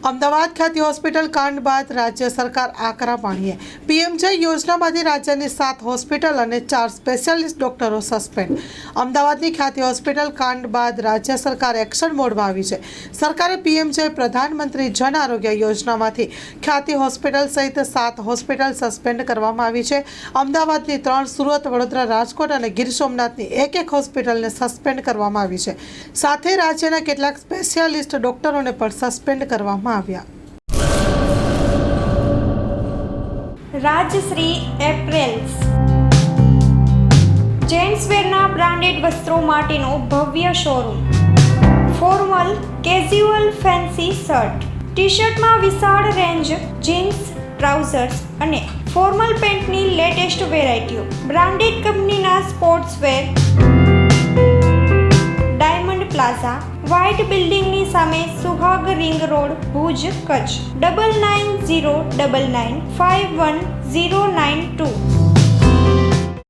અમદાવાદ ખાતે હોસ્પિટલ કાંડ બાદ રાજ્ય સરકાર આકરા પાણીએ પીએમજય યોજનામાંથી રાજ્યની 7 હોસ્પિટલ અને 4 સ્પેશિયાલિસ્ટ ડોક્ટરો સસ્પેન્ડ। અમદાવાદની ખ્યાતિ હોસ્પિટલ કાંડ બાદ રાજ્ય સરકાર એક્શન મોડમાં આવી છે। સરકારે પીએમજય પ્રધાનમંત્રી જન આરોગ્ય યોજનામાંથી ખ્યાતિ હોસ્પિટલ સહિત 7 હોસ્પિટલ સસ્પેન્ડ કરવામાં આવી છે। અમદાવાદની 3, સુરત, વડોદરા, રાજકોટ અને ગીર સોમનાથની એક હોસ્પિટલને સસ્પેન્ડ કરવામાં આવી છે। સાથે રાજ્યના કેટલાક સ્પેશિયાલિસ્ટ ડોક્ટરોને પણ સસ્પેન્ડ કરવામાં આવ્યા। રાજશ્રી એપ્રેલ્સ જેન્ટ્સવેરના બ્રાન્ડેડ વસ્ત્રો માટેનો ભવ્ય showroom. Formal, casual, fancy shirt, ટી-શર્ટમાં વિશાળ રેન્જ, જીન્સ, ટ્રાઉઝર્સ અને ફોર્મલ પેન્ટની લેટેસ્ટ વેરાયટીઓ। બ્રાન્ડેડ કંપનીના સ્પોર્ટ્સવેર। ડાયમંડ પ્લાઝા, વ્હાઇટ બિલ્ડિંગની સામે, સુહાગ રિંગ રોડ, ભુજ, કચ્છ। 9909951092।